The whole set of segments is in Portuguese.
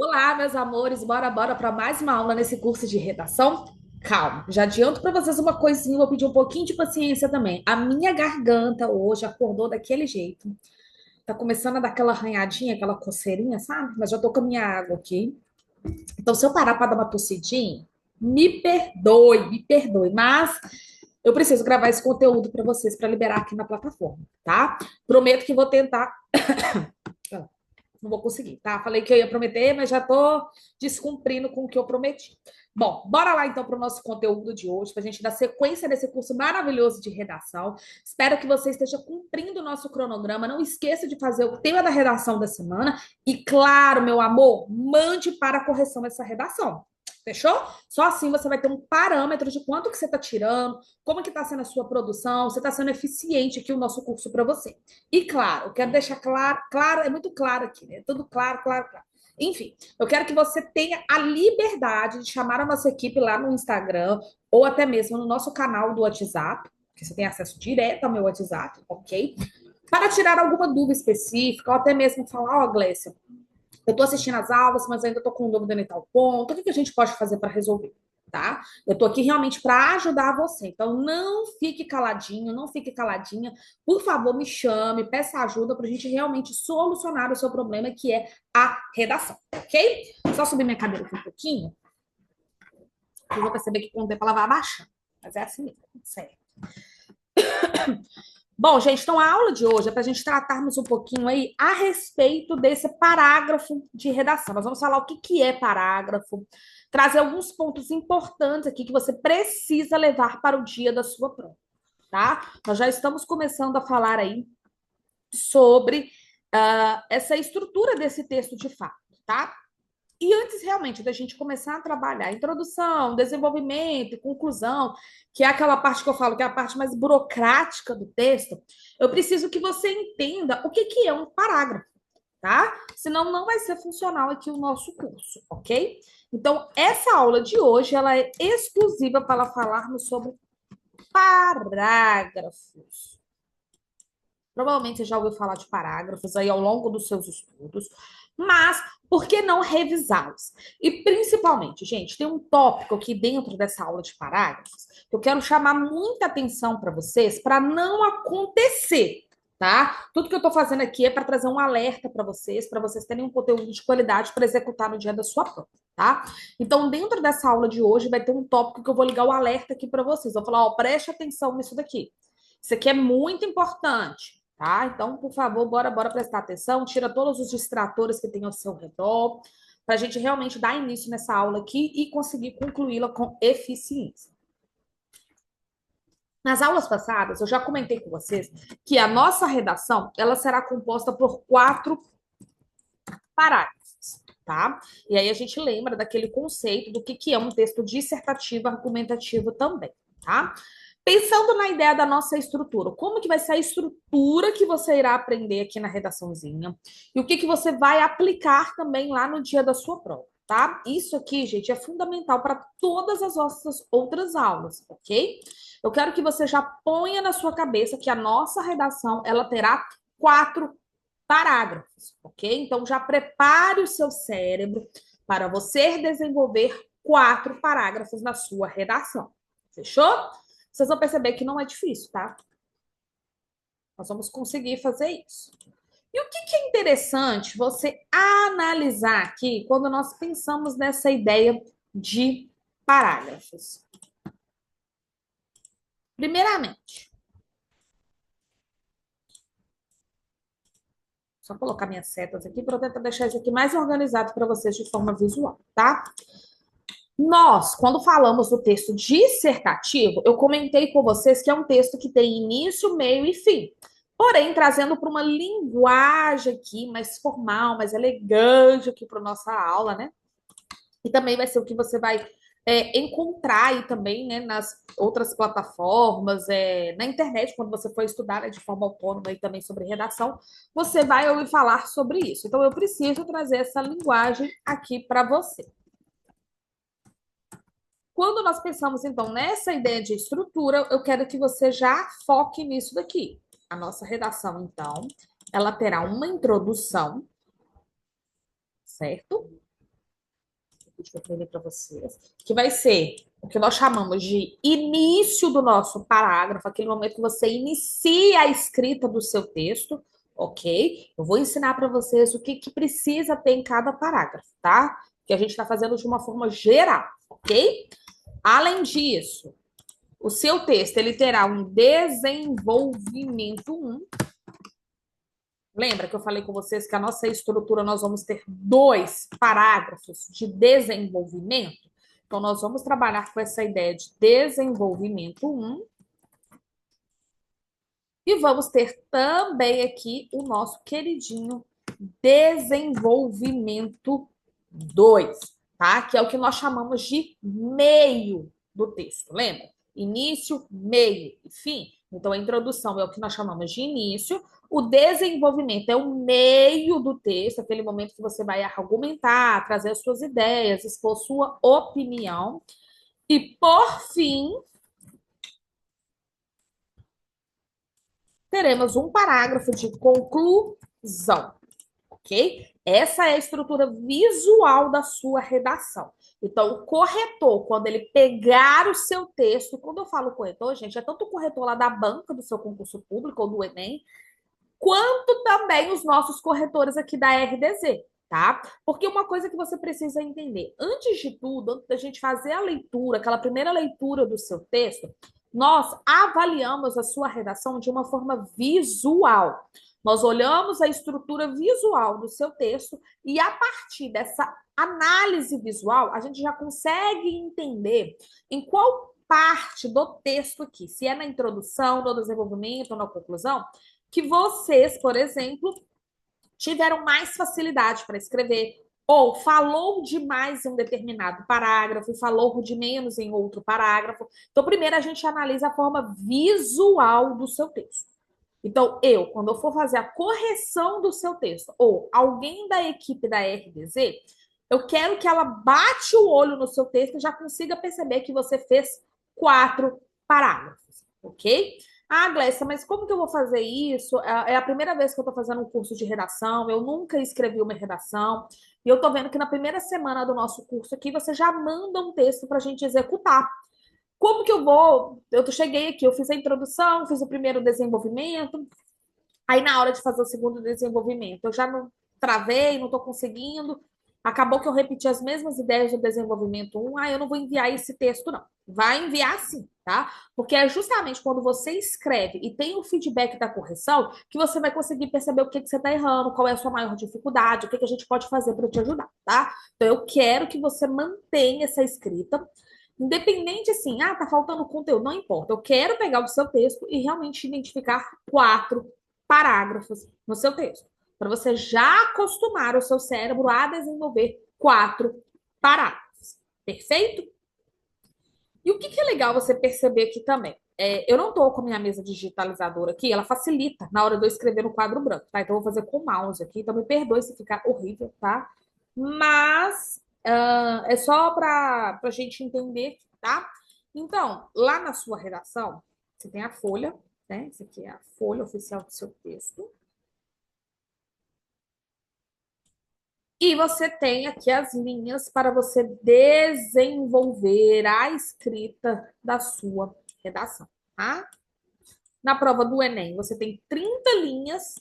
Olá, meus amores, bora para mais uma aula nesse curso de redação? Calma, já adianto para vocês uma coisinha, vou pedir um pouquinho de paciência também. A minha garganta hoje acordou daquele jeito. Tá começando a dar aquela arranhadinha, aquela coceirinha, sabe? Mas já tô com a minha água aqui. Então, se eu parar para dar uma tossidinha, me perdoe, mas eu preciso gravar esse conteúdo para vocês para liberar aqui na plataforma, tá? Prometo que vou tentar. Não vou conseguir, tá? Falei que eu ia prometer, mas já tô descumprindo com o que eu prometi. Bom, bora lá então para o nosso conteúdo de hoje, para a gente dar sequência nesse curso maravilhoso de redação. Espero que você esteja cumprindo o nosso cronograma. Não esqueça de fazer o tema da redação da semana. E, claro, meu amor, mande para a correção essa redação. Fechou? Só assim você vai ter um parâmetro de quanto que você está tirando, como que está sendo a sua produção, se está sendo eficiente aqui o nosso curso para você. E claro, eu quero deixar claro, claro, é muito claro aqui, né? Tudo claro, claro, claro. Enfim, eu quero que você tenha a liberdade de chamar a nossa equipe lá no Instagram ou até mesmo no nosso canal do WhatsApp, que você tem acesso direto ao meu WhatsApp, ok? Para tirar alguma dúvida específica, ou até mesmo falar, ó, oh, Glécia, eu estou assistindo as aulas, mas ainda estou com dúvida em tal ponto. O que a gente pode fazer para resolver? Tá? Eu estou aqui realmente para ajudar você. Então, não fique caladinho, não fique caladinha. Por favor, me chame, peça ajuda para a gente realmente solucionar o seu problema, que é a redação, ok? Só subir minha cadeira aqui um pouquinho, eu vou perceber que com o tempo ela vai abaixando. Mas é assim mesmo, sério. Bom, gente, então a aula de hoje é para a gente tratarmos um pouquinho aí a respeito desse parágrafo de redação. Nós vamos falar o que que é parágrafo, trazer alguns pontos importantes aqui que você precisa levar para o dia da sua prova, tá? Nós já estamos começando a falar aí sobre essa estrutura desse texto de fato, tá? E antes realmente da gente começar a trabalhar introdução, desenvolvimento, conclusão, que é aquela parte que eu falo que é a parte mais burocrática do texto, eu preciso que você entenda o que que é um parágrafo, tá? Senão não vai ser funcional aqui o nosso curso, ok? Então, essa aula de hoje, ela é exclusiva para falarmos sobre parágrafos. Provavelmente você já ouviu falar de parágrafos aí ao longo dos seus estudos, mas por que não revisá-los? E principalmente, gente, tem um tópico aqui dentro dessa aula de parágrafos que eu quero chamar muita atenção para vocês para não acontecer, tá? Tudo que eu estou fazendo aqui é para trazer um alerta para vocês terem um conteúdo de qualidade para executar no dia da sua prova, tá? Então, dentro dessa aula de hoje, vai ter um tópico que eu vou ligar o alerta aqui para vocês. Eu vou falar, ó, preste atenção nisso daqui. Isso aqui é muito importante. Tá? Então, por favor, bora prestar atenção, tira todos os distratores que tem ao seu redor, para a gente realmente dar início nessa aula aqui e conseguir concluí-la com eficiência. Nas aulas passadas, eu já comentei com vocês que a nossa redação ela será composta por 4 parágrafos, tá? E aí a gente lembra daquele conceito do que é um texto dissertativo argumentativo também, tá? Pensando na ideia da nossa estrutura, como que vai ser a estrutura que você irá aprender aqui na redaçãozinha e o que que você vai aplicar também lá no dia da sua prova, tá? Isso aqui, gente, é fundamental para todas as nossas outras aulas, ok? Eu quero que você já ponha na sua cabeça que a nossa redação, ela terá 4 parágrafos, ok? Então já prepare o seu cérebro para você desenvolver 4 parágrafos na sua redação. Fechou? Vocês vão perceber que não é difícil, tá? Nós vamos conseguir fazer isso. E o que é interessante você analisar aqui quando nós pensamos nessa ideia de parágrafos? Primeiramente, só colocar minhas setas aqui para eu tentar deixar isso aqui mais organizado para vocês de forma visual, tá? Nós, quando falamos do texto dissertativo, eu comentei com vocês que é um texto que tem início, meio e fim. Porém, trazendo para uma linguagem aqui mais formal, mais elegante aqui para nossa aula, né? E também vai ser o que você vai encontrar aí também, né, nas outras plataformas, na internet, quando você for estudar, né, de forma autônoma e também sobre redação, você vai ouvir falar sobre isso. Então, eu preciso trazer essa linguagem aqui para você. Quando nós pensamos, então, nessa ideia de estrutura, eu quero que você já foque nisso daqui. A nossa redação, então, ela terá uma introdução, certo? vídeo para aprender para vocês, que vai ser o que nós chamamos de início do nosso parágrafo, aquele momento que você inicia a escrita do seu texto, ok? Eu vou ensinar para vocês o que precisa ter em cada parágrafo, tá? Que a gente está fazendo de uma forma geral, ok? Além disso, o seu texto ele terá um desenvolvimento 1. Lembra que eu falei com vocês que a nossa estrutura nós vamos ter 2 parágrafos de desenvolvimento? Então, nós vamos trabalhar com essa ideia de desenvolvimento 1. E vamos ter também aqui o nosso queridinho desenvolvimento 2, tá? Que é o que nós chamamos de meio do texto, lembra? Início, meio e fim. Então, a introdução é o que nós chamamos de início, o desenvolvimento é o meio do texto, aquele momento que você vai argumentar, trazer as suas ideias, expor sua opinião. E, por fim, teremos um parágrafo de conclusão, ok? Essa é a estrutura visual da sua redação. Então, o corretor, quando ele pegar o seu texto, quando eu falo corretor, gente, é tanto o corretor lá da banca do seu concurso público ou do Enem, quanto também os nossos corretores aqui da RDZ, tá? Porque uma coisa que você precisa entender, antes de tudo, antes da gente fazer a leitura, aquela primeira leitura do seu texto, nós avaliamos a sua redação de uma forma visual. Nós olhamos a estrutura visual do seu texto e a partir dessa análise visual, a gente já consegue entender em qual parte do texto aqui, se é na introdução, no desenvolvimento ou na conclusão, que vocês, por exemplo, tiveram mais facilidade para escrever, ou falou demais em um determinado parágrafo e falou de menos em outro parágrafo. Então, primeiro a gente analisa a forma visual do seu texto. Então, quando eu for fazer a correção do seu texto, ou alguém da equipe da RDZ, eu quero que ela bate o olho no seu texto e já consiga perceber que você fez 4 parágrafos, ok? Ah, Glécia, mas como que eu vou fazer isso? É a primeira vez que eu estou fazendo um curso de redação, eu nunca escrevi uma redação, e eu estou vendo que na primeira semana do nosso curso aqui você já manda um texto para a gente executar. Como que eu vou? Eu cheguei aqui, eu fiz a introdução, fiz o primeiro desenvolvimento, aí na hora de fazer o segundo desenvolvimento, eu já não travei, não estou conseguindo. Acabou que eu repeti as mesmas ideias do desenvolvimento 1. Ah, eu não vou enviar esse texto, não. Vai enviar sim, tá? Porque é justamente quando você escreve e tem o feedback da correção que você vai conseguir perceber o que você está errando, qual é a sua maior dificuldade, o que a gente pode fazer para te ajudar, tá? Então, eu quero que você mantenha essa escrita. Independente assim, tá faltando conteúdo, não importa. Eu quero pegar o seu texto e realmente identificar 4 parágrafos no seu texto, para você já acostumar o seu cérebro a desenvolver 4 parágrafos. Perfeito? E o que é legal você perceber aqui também? Eu não estou com a minha mesa digitalizadora aqui, ela facilita na hora de eu escrever no quadro branco, tá? Então eu vou fazer com o mouse aqui, então me perdoe se ficar horrível, tá? Mas é só para a gente entender, tá? Então, lá na sua redação, você tem a folha, né? Essa aqui é a folha oficial do seu texto. E você tem aqui as linhas para você desenvolver a escrita da sua redação, tá? Na prova do Enem, você tem 30 linhas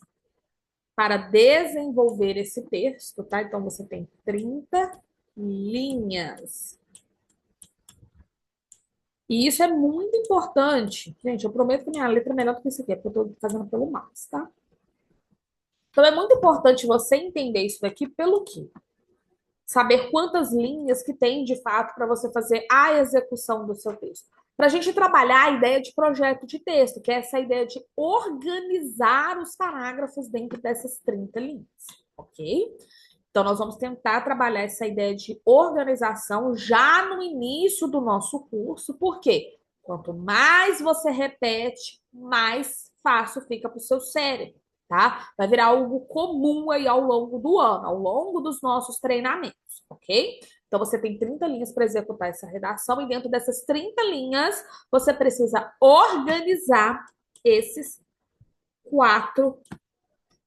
para desenvolver esse texto, tá? Então, você tem 30 linhas. E isso é muito importante. Gente, eu prometo que minha letra é melhor do que isso aqui, porque eu estou fazendo pelo mouse, tá? Então, é muito importante você entender isso daqui pelo quê? Saber quantas linhas que tem de fato para você fazer a execução do seu texto. Para a gente trabalhar a ideia de projeto de texto, que é essa ideia de organizar os parágrafos dentro dessas 30 linhas, ok? Então, nós vamos tentar trabalhar essa ideia de organização já no início do nosso curso, porque quanto mais você repete, mais fácil fica para o seu cérebro, tá? Vai virar algo comum aí ao longo do ano, ao longo dos nossos treinamentos, ok? Então, você tem 30 linhas para executar essa redação, e dentro dessas 30 linhas, você precisa organizar esses 4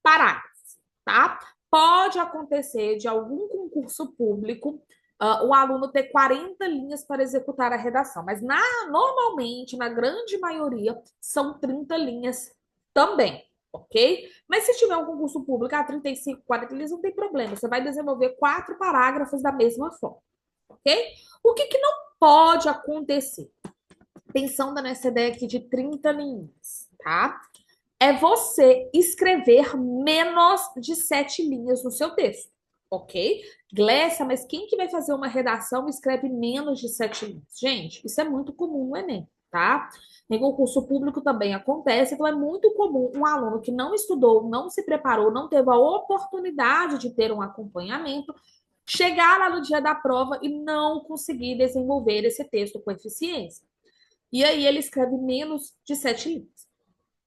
parágrafos, tá? Pode acontecer de algum concurso público o aluno ter 40 linhas para executar a redação, mas normalmente, na grande maioria, são 30 linhas também, ok? Mas se tiver um concurso público a 35, 40 linhas, não tem problema, você vai desenvolver 4 parágrafos da mesma forma, ok? O que não pode acontecer? Pensando nessa ideia aqui de 30 linhas, tá? É você escrever menos de 7 linhas no seu texto, ok? Glécia, mas quem que vai fazer uma redação e escreve menos de 7 linhas? Gente, isso é muito comum no Enem, tá? Em concurso público também acontece, então é muito comum um aluno que não estudou, não se preparou, não teve a oportunidade de ter um acompanhamento, chegar lá no dia da prova e não conseguir desenvolver esse texto com eficiência. E aí ele escreve menos de 7 linhas.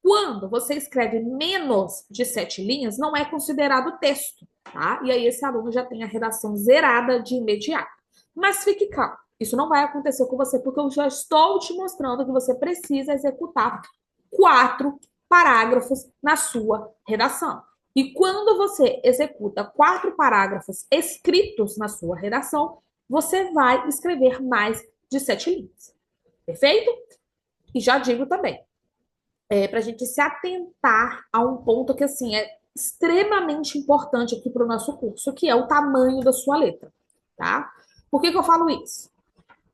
Quando você escreve menos de 7 linhas, não é considerado texto, tá? E aí esse aluno já tem a redação zerada de imediato. Mas fique calmo, isso não vai acontecer com você, porque eu já estou te mostrando que você precisa executar 4 parágrafos na sua redação. E quando você executa 4 parágrafos escritos na sua redação, você vai escrever mais de 7 linhas. Perfeito? E já digo também, para a gente se atentar a um ponto que assim é extremamente importante aqui para o nosso curso, que é o tamanho da sua letra, tá? Por que eu falo isso?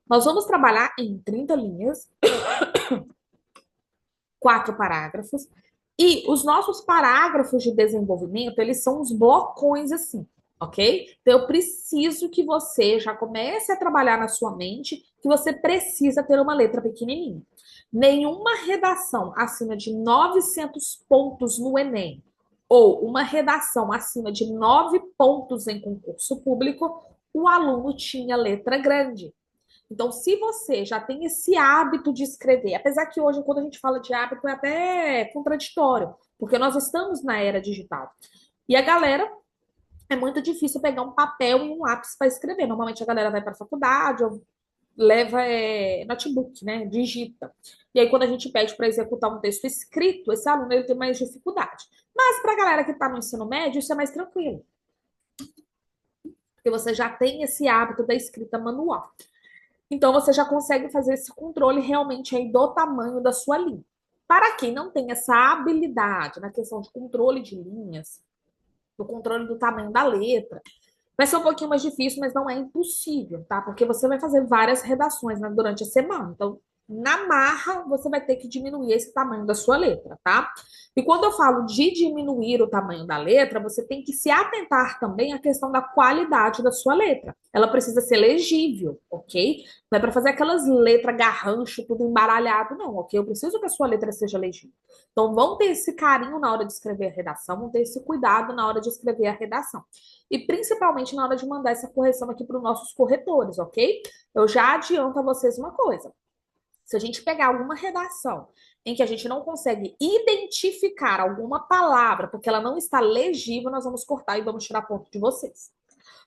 Nós vamos trabalhar em 30 linhas, 4 parágrafos, e os nossos parágrafos de desenvolvimento, eles são os blocões assim, ok? Então, eu preciso que você já comece a trabalhar na sua mente que você precisa ter uma letra pequenininha. Nenhuma redação acima de 900 pontos no Enem ou uma redação acima de 9 pontos em concurso público, o aluno tinha letra grande. Então, se você já tem esse hábito de escrever, apesar que hoje, quando a gente fala de hábito, é até contraditório, porque nós estamos na era digital. E a galera, é muito difícil pegar um papel e um lápis para escrever. Normalmente a galera vai para a faculdade ou leva notebook, né? Digita. E aí, quando a gente pede para executar um texto escrito, esse aluno ele tem mais dificuldade. Mas para a galera que está no ensino médio, isso é mais tranquilo. Porque você já tem esse hábito da escrita manual. Então, você já consegue fazer esse controle realmente aí do tamanho da sua linha. Para quem não tem essa habilidade na questão de controle de linhas, do controle do tamanho da letra, vai ser um pouquinho mais difícil, mas não é impossível, tá? Porque você vai fazer várias redações, né, durante a semana. Então, na marra, você vai ter que diminuir esse tamanho da sua letra, tá? E quando eu falo de diminuir o tamanho da letra, você tem que se atentar também à questão da qualidade da sua letra. Ela precisa ser legível, ok? Não é para fazer aquelas letras garrancho, tudo embaralhado, não, ok? Eu preciso que a sua letra seja legível. Então, vão ter esse carinho na hora de escrever a redação, vão ter esse cuidado na hora de escrever a redação. E principalmente na hora de mandar essa correção aqui para os nossos corretores, ok? Eu já adianto a vocês uma coisa. Se a gente pegar alguma redação em que a gente não consegue identificar alguma palavra porque ela não está legível, nós vamos cortar e vamos tirar ponto de vocês.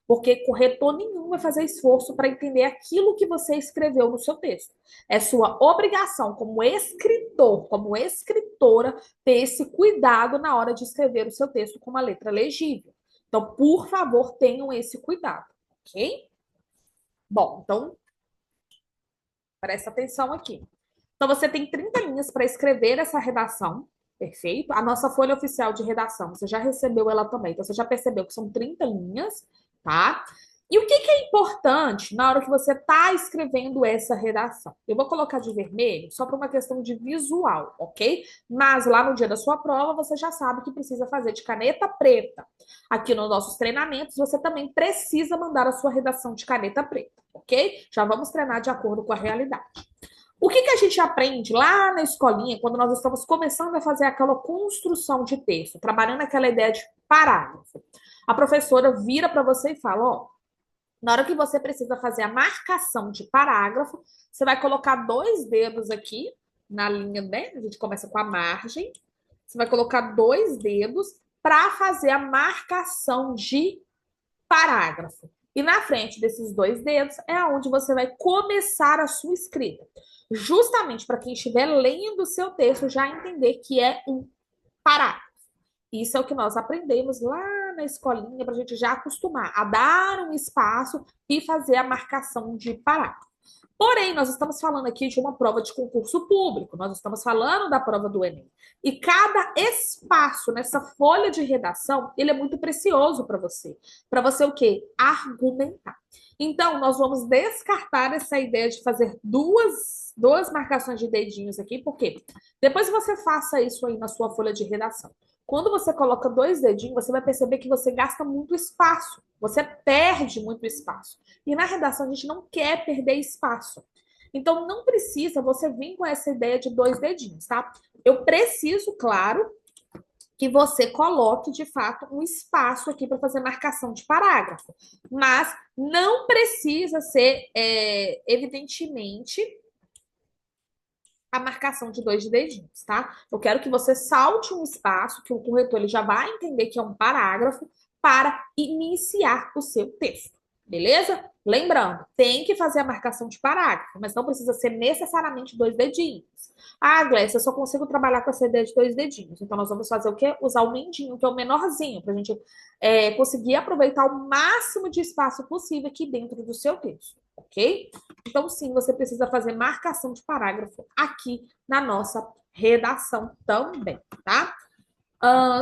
Porque corretor nenhum vai fazer esforço para entender aquilo que você escreveu no seu texto. É sua obrigação como escritor, como escritora, ter esse cuidado na hora de escrever o seu texto com uma letra legível. Então, por favor, tenham esse cuidado, ok? Bom, então, presta atenção aqui. Então, você tem 30 linhas para escrever essa redação, perfeito? A nossa folha oficial de redação, você já recebeu ela também. Então, você já percebeu que são 30 linhas, tá? E o que é importante na hora que você está escrevendo essa redação? Eu vou colocar de vermelho só para uma questão de visual, ok? Mas lá no dia da sua prova, você já sabe que precisa fazer de caneta preta. Aqui nos nossos treinamentos, você também precisa mandar a sua redação de caneta preta, ok? Já vamos treinar de acordo com a realidade. O que a gente aprende lá na escolinha, quando nós estamos começando a fazer aquela construção de texto, trabalhando aquela ideia de parágrafo? A professora vira para você e fala, ó, na hora que você precisa fazer a marcação de parágrafo, você vai colocar 2 dedos aqui na linha, né? A gente começa com a margem. Você vai colocar 2 dedos para fazer a marcação de parágrafo. E na frente desses 2 dedos é onde você vai começar a sua escrita. Justamente para quem estiver lendo o seu texto já entender que é um parágrafo. Isso é o que nós aprendemos lá na escolinha para a gente já acostumar a dar um espaço e fazer a marcação de parágrafo. Porém, nós estamos falando aqui de uma prova de concurso público, nós estamos falando da prova do Enem. E cada espaço nessa folha de redação, ele é muito precioso para você. Para você o quê? Argumentar. Então, nós vamos descartar essa ideia de fazer duas marcações de dedinhos aqui, porque depois você faça isso aí na sua folha de redação. Quando você coloca 2 dedinhos, você vai perceber que você gasta muito espaço, você perde muito espaço. E na redação a gente não quer perder espaço. Então não precisa você vir com essa ideia de 2 dedinhos, tá? Eu preciso, claro, que você coloque de fato um espaço aqui para fazer marcação de parágrafo. Mas não precisa ser, evidentemente, a marcação de 2 dedinhos, tá? Eu quero que você salte um espaço, que o corretor ele já vai entender que é um parágrafo, para iniciar o seu texto, beleza? Lembrando, tem que fazer a marcação de parágrafo, mas não precisa ser necessariamente 2 dedinhos. Ah, Glécia, eu só consigo trabalhar com essa ideia de 2 dedinhos. Então, nós vamos fazer o quê? Usar o mendinho, que é o menorzinho, para a gente conseguir aproveitar o máximo de espaço possível aqui dentro do seu texto, ok? Então, sim, você precisa fazer marcação de parágrafo aqui na nossa redação também, tá?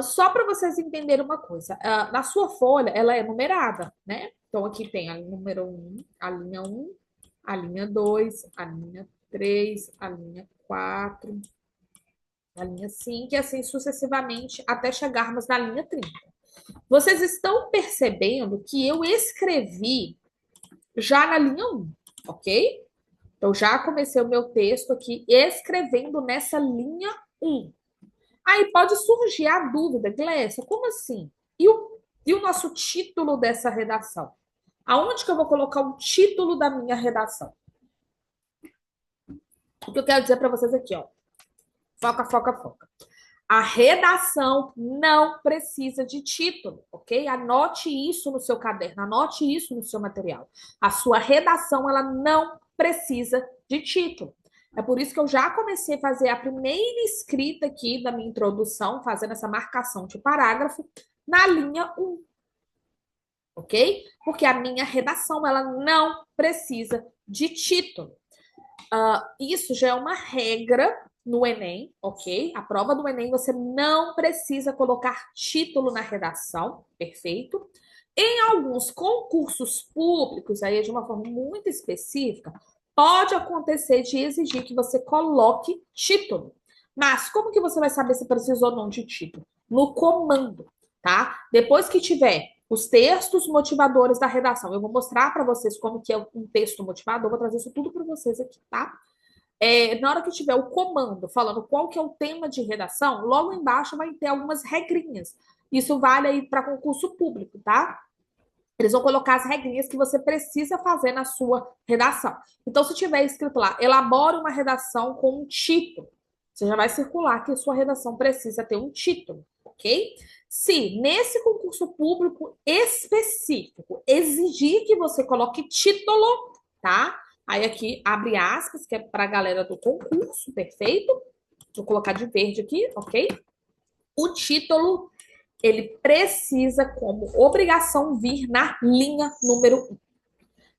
Só para vocês entenderem uma coisa, na sua folha, ela é numerada, né? Então, aqui tem a número 1, a linha 1, a linha 2, a linha 3, a linha 4, a linha 5 e assim sucessivamente até chegarmos na linha 30. Vocês estão percebendo que eu escrevi já na linha 1, ok? Então, já comecei o meu texto aqui escrevendo nessa linha 1. Aí pode surgir a dúvida, Glécia, como assim? E o nosso título dessa redação? Aonde que eu vou colocar o título da minha redação? O que eu quero dizer para vocês aqui, ó. Foca, foca, foca. A redação não precisa de título, ok? Anote isso no seu caderno, anote isso no seu material. A sua redação, ela não precisa de título. É por isso que eu já comecei a fazer a primeira escrita aqui da minha introdução, fazendo essa marcação de parágrafo na linha 1, ok? Porque a minha redação, ela não precisa de título. Isso já é uma regra no Enem, ok? A prova do Enem você não precisa colocar título na redação, perfeito? Em alguns concursos públicos, aí de uma forma muito específica, pode acontecer de exigir que você coloque título. Mas como que você vai saber se precisa ou não de título? No comando, tá? Depois que tiver os textos motivadores da redação, eu vou mostrar para vocês como que é um texto motivador, vou trazer isso tudo para vocês aqui, tá? Na hora que tiver o comando falando qual que é o tema de redação, logo embaixo vai ter algumas regrinhas. Isso vale aí para concurso público, tá? Eles vão colocar as regrinhas que você precisa fazer na sua redação. Então, se tiver escrito lá, elabore uma redação com um título, você já vai circular que a sua redação precisa ter um título, ok? Se nesse concurso público específico exigir que você coloque título, tá? Aí aqui abre aspas, que é para a galera do concurso, perfeito? Vou colocar de verde aqui, ok? O título ele precisa, como obrigação, vir na linha número 1.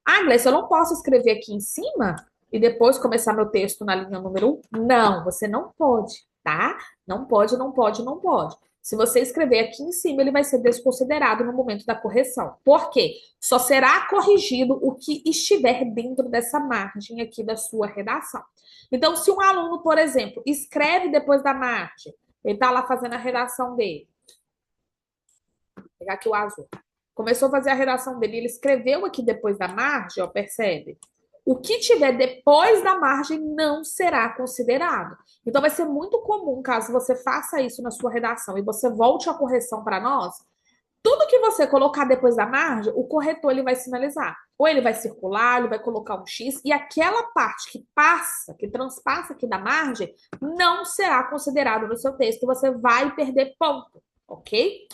Ah, Gleice, eu não posso escrever aqui em cima e depois começar meu texto na linha número 1? Não, você não pode, tá? Não pode, não pode, não pode. Se você escrever aqui em cima, ele vai ser desconsiderado no momento da correção. Por quê? Só será corrigido o que estiver dentro dessa margem aqui da sua redação. Então, se um aluno, por exemplo, escreve depois da margem, ele está lá fazendo a redação dele, vou pegar aqui o azul. Começou a fazer a redação dele, ele escreveu aqui depois da margem, ó, percebe? O que tiver depois da margem não será considerado. Então, vai ser muito comum, caso você faça isso na sua redação e você volte a correção para nós, tudo que você colocar depois da margem, o corretor ele vai sinalizar. Ou ele vai circular, ele vai colocar um X, e aquela parte que passa, que transpassa aqui da margem, não será considerado no seu texto, e você vai perder ponto, ok?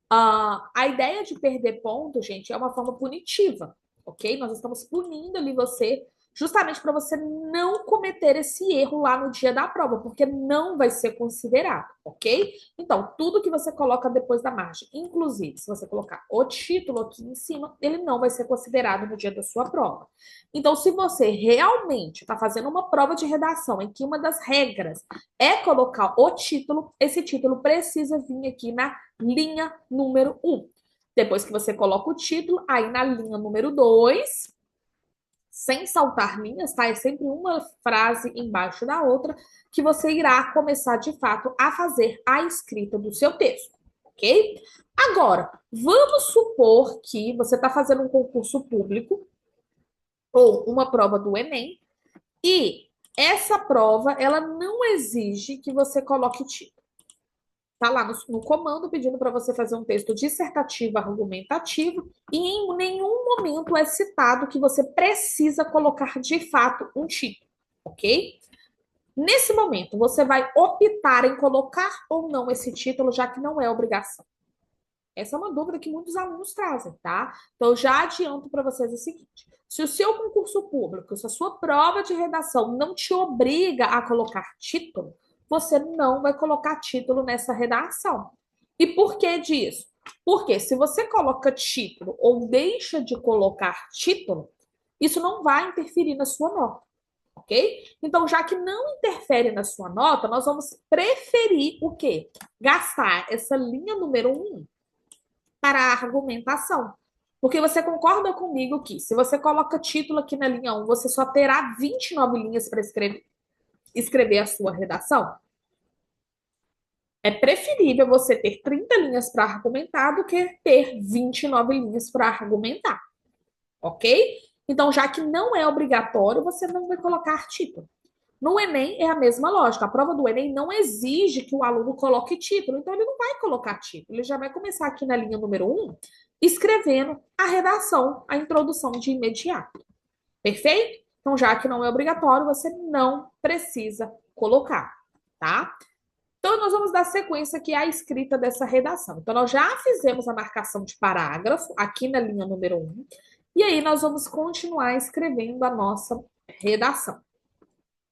A ideia de perder ponto, gente, é uma forma punitiva, ok? Nós estamos punindo ali você justamente para você não cometer esse erro lá no dia da prova, porque não vai ser considerado, ok? Então, tudo que você coloca depois da margem, inclusive se você colocar o título aqui em cima, ele não vai ser considerado no dia da sua prova. Então, se você realmente está fazendo uma prova de redação em que uma das regras é colocar o título, esse título precisa vir aqui na linha número 1. Depois que você coloca o título, aí na linha número 2, sem saltar linhas, tá? É sempre uma frase embaixo da outra que você irá começar de fato a fazer a escrita do seu texto, ok? Agora, vamos supor que você está fazendo um concurso público ou uma prova do Enem e essa prova ela não exige que você coloque título. Tá lá no comando pedindo para você fazer um texto dissertativo argumentativo e em nenhum momento é citado que você precisa colocar de fato um título, ok? Nesse momento, você vai optar em colocar ou não esse título, já que não é obrigação. Essa é uma dúvida que muitos alunos trazem, tá? Então, eu já adianto para vocês o seguinte: se o seu concurso público, se a sua prova de redação não te obriga a colocar título, você não vai colocar título nessa redação. E por que disso? Porque se você coloca título ou deixa de colocar título, isso não vai interferir na sua nota, ok? Então, já que não interfere na sua nota, nós vamos preferir o quê? Gastar essa linha número 1 para a argumentação. Porque você concorda comigo que se você coloca título aqui na linha 1, você só terá 29 linhas para escrever a sua redação? É preferível você ter 30 linhas para argumentar do que ter 29 linhas para argumentar, ok? Então, já que não é obrigatório, você não vai colocar título. No Enem é a mesma lógica. A prova do Enem não exige que o aluno coloque título, então ele não vai colocar título. Ele já vai começar aqui na linha número 1, escrevendo a redação, a introdução de imediato. Perfeito? Então, já que não é obrigatório, você não precisa colocar, tá? Então, nós vamos dar sequência aqui à escrita dessa redação. Então, nós já fizemos a marcação de parágrafo aqui na linha número 1, e aí nós vamos continuar escrevendo a nossa redação,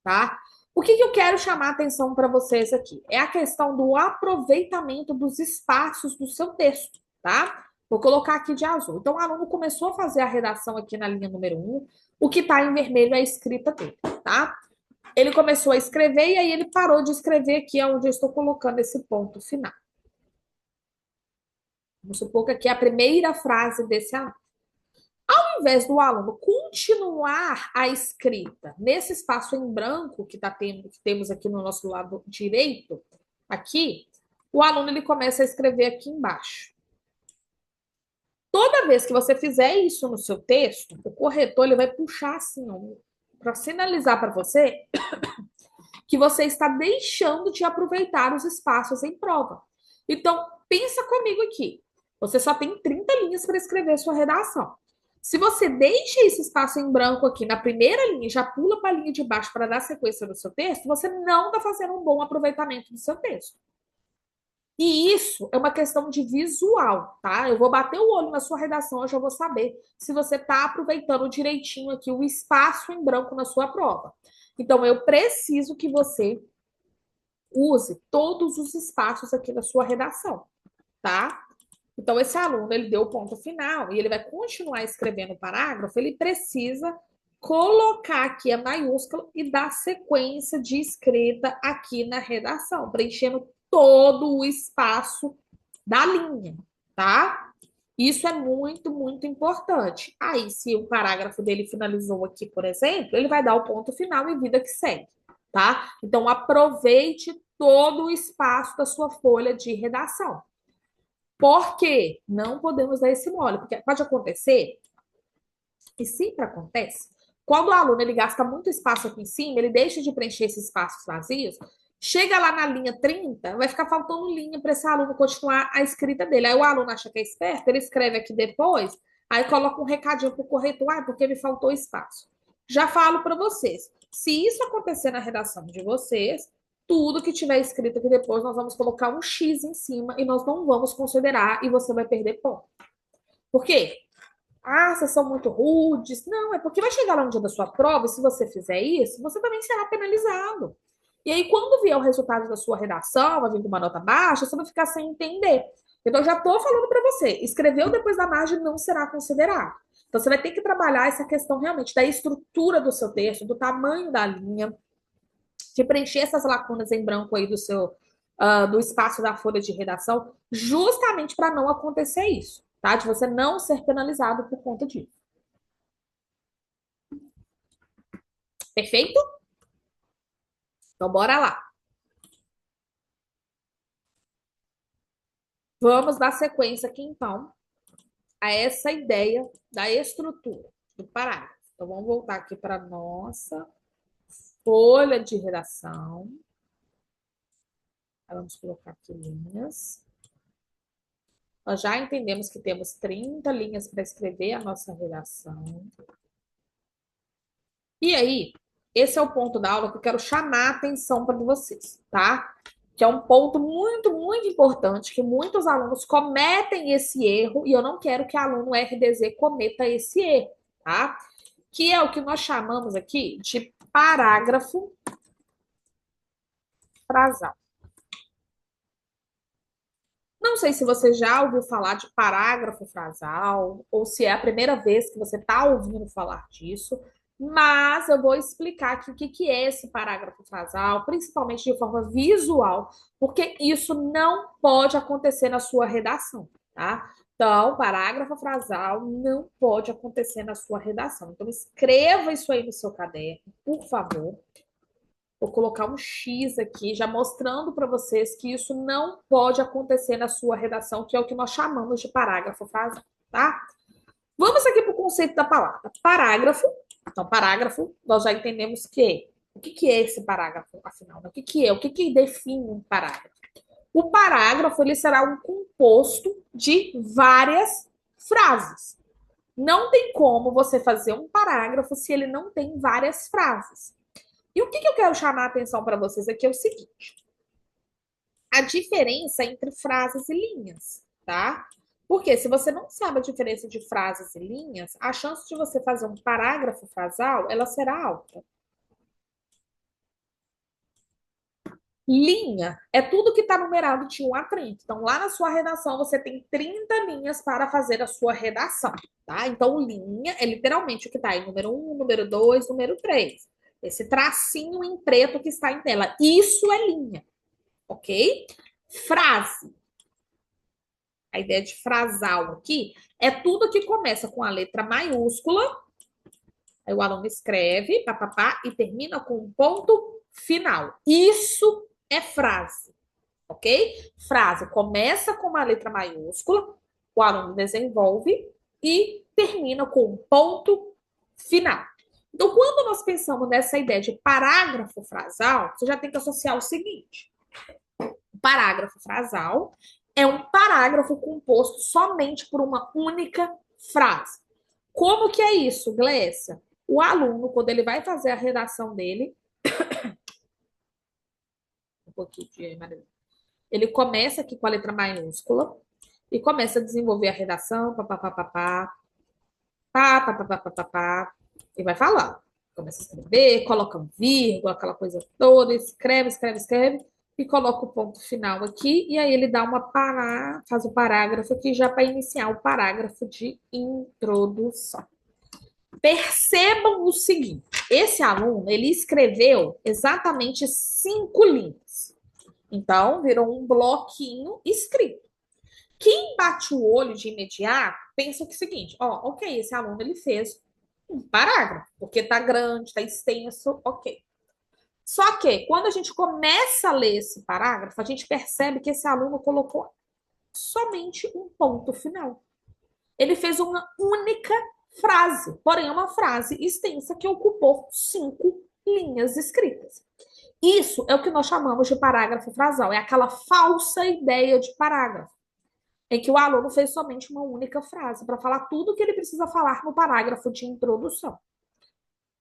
tá? O que eu quero chamar a atenção para vocês aqui? É a questão do aproveitamento dos espaços do seu texto, tá? Vou colocar aqui de azul. Então, o aluno começou a fazer a redação aqui na linha número 1, o que está em vermelho é a escrita dele, tá? Ele começou a escrever e aí ele parou de escrever aqui, onde eu estou colocando esse ponto final. Vamos supor que aqui é a primeira frase desse aluno. Ao invés do aluno continuar a escrita nesse espaço em branco que temos aqui no nosso lado direito, aqui, o aluno ele começa a escrever aqui embaixo. Toda vez que você fizer isso no seu texto, o corretor ele vai puxar assim, para sinalizar para você que você está deixando de aproveitar os espaços em prova. Então, pensa comigo aqui. Você só tem 30 linhas para escrever sua redação. Se você deixa esse espaço em branco aqui na primeira linha e já pula para a linha de baixo para dar sequência no seu texto, você não está fazendo um bom aproveitamento do seu texto. E isso é uma questão de visual, tá? Eu vou bater o olho na sua redação, eu já vou saber se você está aproveitando direitinho aqui o espaço em branco na sua prova. Então, eu preciso que você use todos os espaços aqui na sua redação, tá? Então, esse aluno, ele deu o ponto final e ele vai continuar escrevendo o parágrafo, ele precisa colocar aqui a maiúscula e dar sequência de escrita aqui na redação, preenchendo todo o espaço da linha, tá? Isso é muito, muito importante. Aí, se o parágrafo dele finalizou aqui, por exemplo, ele vai dar o ponto final e vida que segue, tá? Então, aproveite todo o espaço da sua folha de redação. Por quê? Não podemos dar esse mole, porque pode acontecer, e sempre acontece, quando o aluno ele gasta muito espaço aqui em cima, ele deixa de preencher esses espaços vazios, chega lá na linha 30, vai ficar faltando linha para esse aluno continuar a escrita dele. Aí o aluno acha que é esperto, ele escreve aqui depois, aí coloca um recadinho para o corretor, porque me faltou espaço. Já falo para vocês, se isso acontecer na redação de vocês, tudo que tiver escrito aqui depois, nós vamos colocar um X em cima e nós não vamos considerar e você vai perder ponto. Por quê? Ah, vocês são muito rudes. Não, é porque vai chegar lá no dia da sua prova, e se você fizer isso, você também será penalizado. E aí, quando vier o resultado da sua redação, vai vir com uma nota baixa, você vai ficar sem entender. Então, eu já estou falando para você: escreveu depois da margem não será considerado. Então, você vai ter que trabalhar essa questão realmente da estrutura do seu texto, do tamanho da linha, de preencher essas lacunas em branco aí do seu do espaço da folha de redação, justamente para não acontecer isso, tá? De você não ser penalizado por conta disso. Perfeito? Então, bora lá. Vamos dar sequência aqui, então, a essa ideia da estrutura do parágrafo. Então, vamos voltar aqui para a nossa folha de redação. Vamos colocar aqui linhas. Nós já entendemos que temos 30 linhas para escrever a nossa redação. E aí, esse é o ponto da aula que eu quero chamar a atenção para vocês, tá? Que é um ponto muito, muito importante, que muitos alunos cometem esse erro, e eu não quero que aluno RDZ cometa esse erro, tá? Que é o que nós chamamos aqui de parágrafo frasal. Não sei se você já ouviu falar de parágrafo frasal, ou se é a primeira vez que você está ouvindo falar disso, mas eu vou explicar aqui o que é esse parágrafo frasal, principalmente de forma visual, porque isso não pode acontecer na sua redação, tá? Então, parágrafo frasal não pode acontecer na sua redação. Então, escreva isso aí no seu caderno, por favor. Vou colocar um X aqui, já mostrando para vocês que isso não pode acontecer na sua redação, que é o que nós chamamos de parágrafo frasal, tá? Vamos aqui para o conceito da palavra. Parágrafo. Então, parágrafo, nós já entendemos que o que é esse parágrafo, afinal? O que é? O que define um parágrafo? O parágrafo ele será um composto de várias frases. Não tem como você fazer um parágrafo se ele não tem várias frases. E o que eu quero chamar a atenção para vocês aqui é o seguinte: a diferença entre frases e linhas, tá? Porque se você não sabe a diferença de frases e linhas, a chance de você fazer um parágrafo frasal, ela será alta. Linha é tudo que está numerado de 1 a 30. Então, lá na sua redação, você tem 30 linhas para fazer a sua redação, tá? Então, linha é literalmente o que está em número 1, número 2, número 3. Esse tracinho em preto que está em tela. Isso é linha, ok? Frase. A ideia de frasal aqui é tudo que começa com a letra maiúscula. Aí o aluno escreve, papapá, e termina com um ponto final. Isso é frase, ok? Frase começa com uma letra maiúscula, o aluno desenvolve e termina com um ponto final. Então, quando nós pensamos nessa ideia de parágrafo frasal, você já tem que associar o seguinte: o parágrafo frasal é um parágrafo composto somente por uma única frase. Como que é isso, Glécia? O aluno, quando ele vai fazer a redação dele, um pouquinho de ele começa aqui com a letra maiúscula e começa a desenvolver a redação, papapá, pá, e vai falando. Começa a escrever, coloca um vírgula, aquela coisa toda, escreve, e coloca o ponto final aqui, e aí ele dá faz o parágrafo aqui já para iniciar o parágrafo de introdução. Percebam o seguinte: esse aluno, ele escreveu exatamente 5 linhas. Então, virou um bloquinho escrito. Quem bate o olho de imediato pensa que é o seguinte: ó, ok, esse aluno ele fez um parágrafo, porque tá grande, tá extenso, ok. Só que quando a gente começa a ler esse parágrafo, a gente percebe que esse aluno colocou somente um ponto final. Ele fez uma única frase, porém é uma frase extensa que ocupou 5 linhas escritas. Isso é o que nós chamamos de parágrafo frasal, é aquela falsa ideia de parágrafo, em que o aluno fez somente uma única frase para falar tudo o que ele precisa falar no parágrafo de introdução.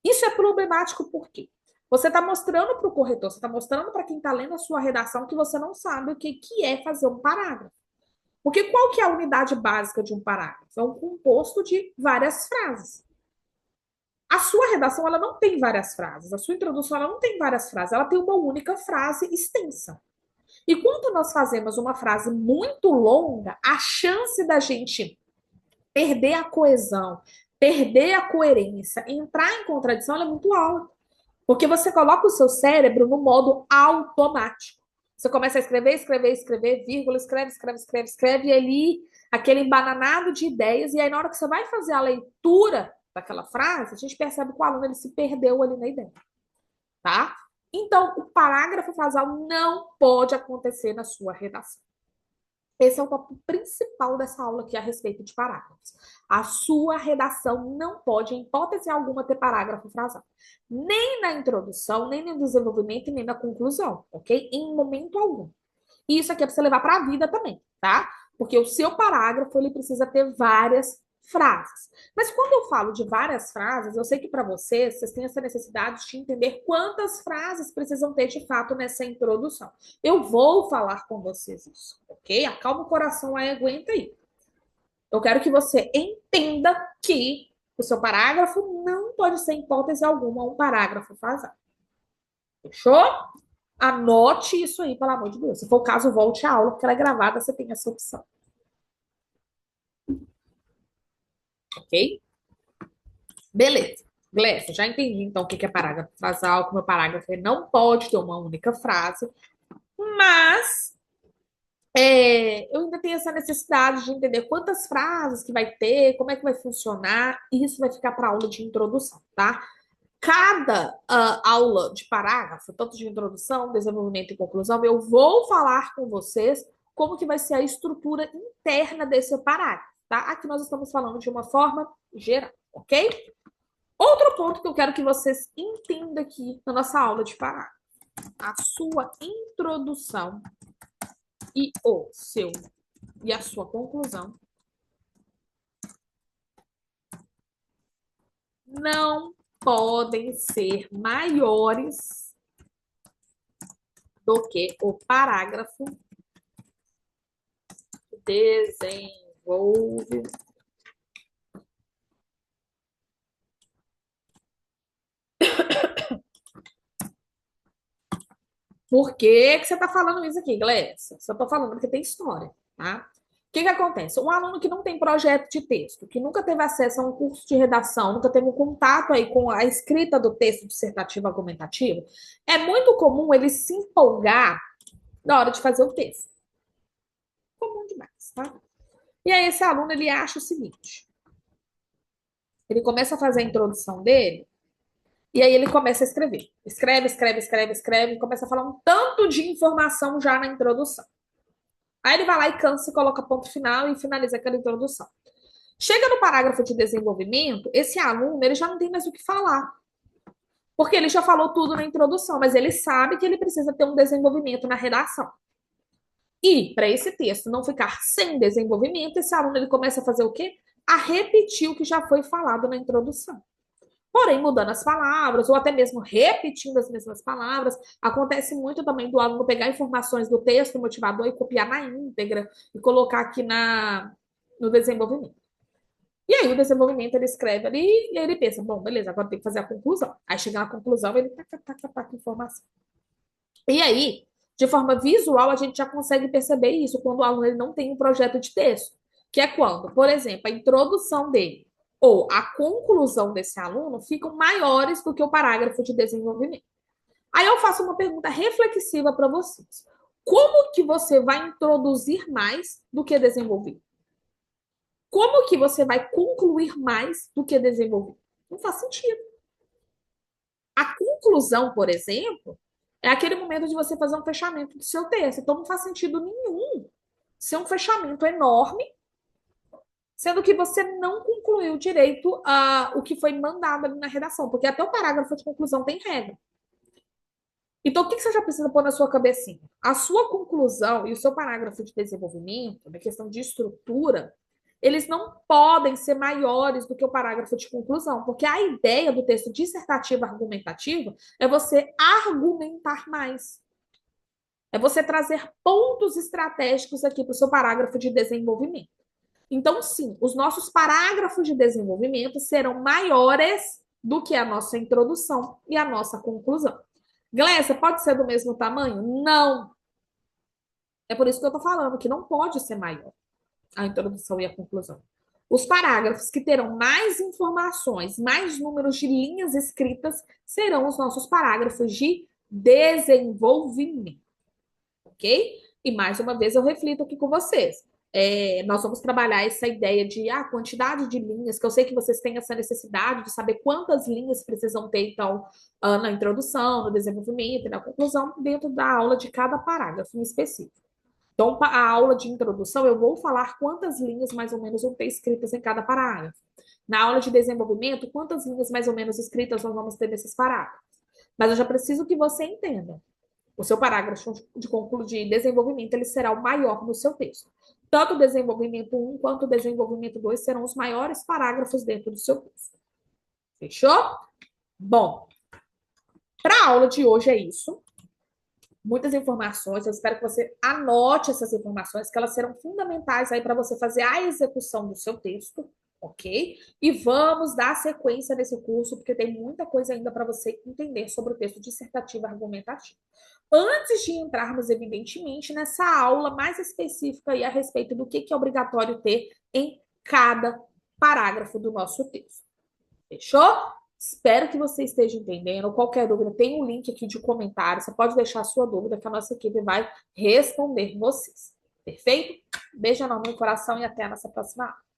Isso é problemático por quê? Você está mostrando para o corretor, você está mostrando para quem está lendo a sua redação que você não sabe o que é fazer um parágrafo. Porque qual que é a unidade básica de um parágrafo? É um composto de várias frases. A sua redação, ela não tem várias frases. A sua introdução, ela não tem várias frases. Ela tem uma única frase extensa. E quando nós fazemos uma frase muito longa, a chance da gente perder a coesão, perder a coerência, entrar em contradição, ela é muito alta. Porque você coloca o seu cérebro no modo automático. Você começa a escrever, escrever, escrever, vírgula, escreve, escreve, escreve, escreve, e ali aquele embananado de ideias, e aí na hora que você vai fazer a leitura daquela frase, a gente percebe que o aluno ele se perdeu ali na ideia, tá? Então, o parágrafo frasal não pode acontecer na sua redação. Esse é o tópico principal dessa aula aqui a respeito de parágrafos. A sua redação não pode, em hipótese alguma, ter parágrafo frasal. Nem na introdução, nem no desenvolvimento, nem na conclusão, ok? Em momento algum. E isso aqui é para você levar para a vida também, tá? Porque o seu parágrafo ele precisa ter várias frases. Mas quando eu falo de várias frases, eu sei que para vocês têm essa necessidade de entender quantas frases precisam ter de fato nessa introdução. Eu vou falar com vocês isso, ok? Acalma o coração aí, aguenta aí. Eu quero que você entenda que o seu parágrafo não pode ser, em hipótese alguma, um parágrafo frasal. Fechou? Anote isso aí, pelo amor de Deus. Se for o caso, volte à aula, porque ela é gravada, você tem essa opção. Ok? Beleza. Glécia, já entendi então o que é parágrafo frasal, que o meu parágrafo não pode ter uma única frase, mas eu ainda tenho essa necessidade de entender quantas frases que vai ter, como é que vai funcionar, e isso vai ficar para aula de introdução, tá? Cada aula de parágrafo, tanto de introdução, desenvolvimento e conclusão, eu vou falar com vocês como que vai ser a estrutura interna desse parágrafo, tá? Aqui nós estamos falando de uma forma geral, ok? Outro ponto que eu quero que vocês entendam aqui na nossa aula de parágrafo. A sua introdução e a sua conclusão não podem ser maiores do que o parágrafo desenvolve. Por que você está falando isso aqui, Glécia? Só estou falando porque tem história, tá? O que acontece? Um aluno que não tem projeto de texto, que nunca teve acesso a um curso de redação, nunca teve um contato aí com a escrita do texto dissertativo argumentativo, é muito comum ele se empolgar na hora de fazer o texto. Comum demais, tá? E aí esse aluno, ele acha o seguinte, ele começa a fazer a introdução dele, e aí ele começa a escrever. Escreve, escreve, escreve, escreve, e começa a falar um tanto de informação já na introdução. Aí ele vai lá e cansa e coloca ponto final e finaliza aquela introdução. Chega no parágrafo de desenvolvimento, esse aluno ele já não tem mais o que falar. Porque ele já falou tudo na introdução, mas ele sabe que ele precisa ter um desenvolvimento na redação. E, para esse texto não ficar sem desenvolvimento, esse aluno ele começa a fazer o quê? A repetir o que já foi falado na introdução. Porém, mudando as palavras, ou até mesmo repetindo as mesmas palavras, acontece muito também do aluno pegar informações do texto motivador e copiar na íntegra e colocar aqui no desenvolvimento. E aí, o desenvolvimento ele escreve ali e aí ele pensa: bom, beleza, agora tem que fazer a conclusão. Aí chega na conclusão, ele taca informação. E aí, de forma visual, a gente já consegue perceber isso quando o aluno ele não tem um projeto de texto, que é quando, por exemplo, a introdução dele ou a conclusão desse aluno ficam maiores do que o parágrafo de desenvolvimento. Aí eu faço uma pergunta reflexiva para vocês. Como que você vai introduzir mais do que desenvolver? Como que você vai concluir mais do que desenvolver? Não faz sentido. A conclusão, por exemplo, é aquele momento de você fazer um fechamento do seu texto. Então não faz sentido nenhum ser um fechamento enorme, sendo que você não concluiu direito o que foi mandado ali na redação, porque até o parágrafo de conclusão tem regra. Então, o que você já precisa pôr na sua cabecinha? A sua conclusão e o seu parágrafo de desenvolvimento, na questão de estrutura, eles não podem ser maiores do que o parágrafo de conclusão, porque a ideia do texto dissertativo argumentativo é você argumentar mais. É você trazer pontos estratégicos aqui para o seu parágrafo de desenvolvimento. Então, sim, os nossos parágrafos de desenvolvimento serão maiores do que a nossa introdução e a nossa conclusão. Glécia, pode ser do mesmo tamanho? Não. É por isso que eu estou falando que não pode ser maior a introdução e a conclusão. Os parágrafos que terão mais informações, mais números de linhas escritas, serão os nossos parágrafos de desenvolvimento, ok? E mais uma vez eu reflito aqui com vocês. Nós vamos trabalhar essa ideia de quantidade de linhas, que eu sei que vocês têm essa necessidade de saber quantas linhas precisam ter, então, na introdução, no desenvolvimento e na conclusão, dentro da aula de cada parágrafo em específico. Então, a aula de introdução, eu vou falar quantas linhas mais ou menos vão ter escritas em cada parágrafo. Na aula de desenvolvimento, quantas linhas mais ou menos escritas nós vamos ter nesses parágrafos. Mas eu já preciso que você entenda. O seu parágrafo de desenvolvimento ele será o maior no seu texto. Tanto o desenvolvimento 1 quanto o desenvolvimento 2 serão os maiores parágrafos dentro do seu texto. Fechou? Bom, para a aula de hoje é isso. Muitas informações, eu espero que você anote essas informações, que elas serão fundamentais aí para você fazer a execução do seu texto, ok? E vamos dar sequência nesse curso, porque tem muita coisa ainda para você entender sobre o texto dissertativo argumentativo. Antes de entrarmos, evidentemente, nessa aula mais específica aí a respeito do que é obrigatório ter em cada parágrafo do nosso texto. Fechou? Espero que você esteja entendendo. Qualquer dúvida, tem um link aqui de comentário. Você pode deixar a sua dúvida que a nossa equipe vai responder vocês. Perfeito? Beijo enorme no coração e até a nossa próxima aula.